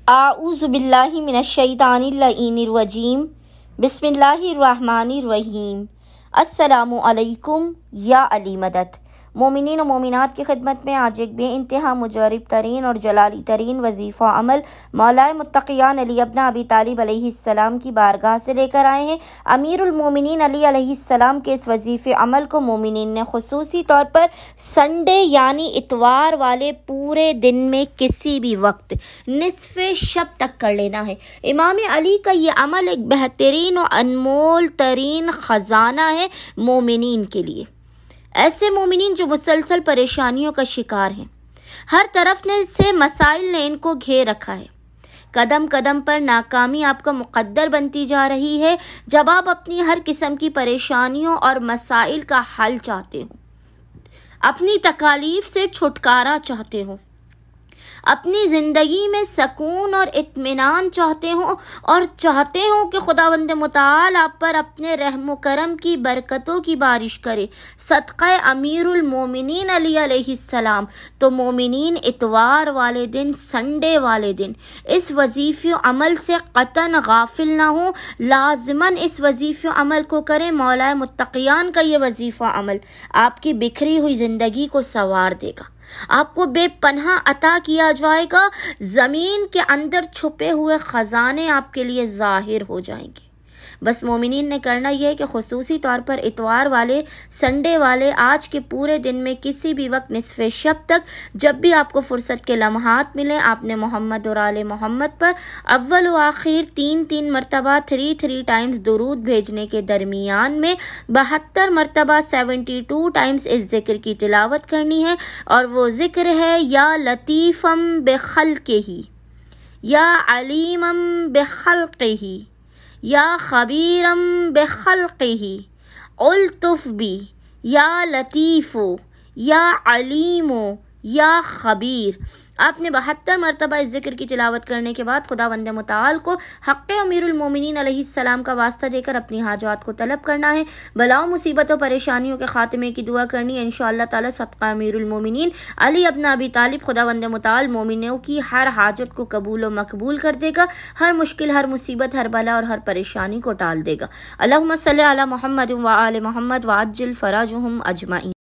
اعوذ باللہ من الشیطان اللعینالرجیم بسم اللہ الرحمن الرحیم۔ السلام علیکم یا علی مدد۔ مومنین و مومنات کی خدمت میں آج ایک بے انتہا مجرب ترین اور جلالی ترین وظیفہ عمل مولا متقیان علی ابن ابی طالب علیہ السلام کی بارگاہ سے لے کر آئے ہیں۔ امیر المومنین علی علیہ السلام کے اس وظیفے عمل کو مومنین نے خصوصی طور پر سنڈے یعنی اتوار والے پورے دن میں کسی بھی وقت نصف شب تک کر لینا ہے۔ امام علی کا یہ عمل ایک بہترین و انمول ترین خزانہ ہے مومنین کے لیے، ایسے مومنین جو مسلسل پریشانیوں کا شکار ہیں، ہر طرف سے مسائل نے ان کو گھیر رکھا ہے، قدم قدم پر ناکامی آپ کا مقدر بنتی جا رہی ہے۔ جب آپ اپنی ہر قسم کی پریشانیوں اور مسائل کا حل چاہتے ہو، اپنی تکالیف سے چھٹکارا چاہتے ہو، اپنی زندگی میں سکون اور اطمینان چاہتے ہو اور چاہتے ہو کہ خداوند متعال آپ پر اپنے رحم و کرم کی برکتوں کی بارش کرے صدقہ امیر المومنین علی علیہ السلام، تو مومنین اتوار والے دن، سنڈے والے دن اس وظیفے عمل سے قطعاً غافل نہ ہوں، لازماً اس وظیفے عمل کو کریں۔ مولا متقیان کا یہ وظیفہ عمل آپ کی بکھری ہوئی زندگی کو سنوار دے گا، آپ کو بے پناہ عطا کیا جائے گا، زمین کے اندر چھپے ہوئے خزانے آپ کے لیے ظاہر ہو جائیں گے۔ بس مومنین نے کرنا یہ ہے کہ خصوصی طور پر اتوار والے، سنڈے والے، آج کے پورے دن میں کسی بھی وقت نصف شب تک جب بھی آپ کو فرصت کے لمحات ملیں، آپ نے محمد اور آل محمد پر اول و آخر 3 مرتبہ 3 ٹائمز درود بھیجنے کے درمیان میں 72 مرتبہ 72 ٹائمز اس ذکر کی تلاوت کرنی ہے، اور وہ ذکر ہے یا لطیفم بخلقہ، یا علیمم بخلقہ، یا خبیرم بخلقہ، الطف بی، یا لطیفو، یا علیمو، یا خبیر۔ آپ نے 72 مرتبہ اس ذکر کی تلاوت کرنے کے بعد خداوند متعال کو حق امیر المومنین علیہ السلام کا واسطہ دے کر اپنی حاجات کو طلب کرنا ہے، بلاؤں مصیبتوں پریشانیوں کے خاتمے کی دعا کرنی ہے۔ انشاءاللہ تعالی صدقہ امیر المومنین علی ابن ابی طالب خداوند متعال مومنوں کی ہر حاجت کو قبول و مقبول کر دے گا، ہر مشکل، ہر مصیبت، ہر بلا اور ہر پریشانی کو ٹال دے گا۔ اللہم صلی علی محمد و آل محمد وعجل فرجہم اجمعین۔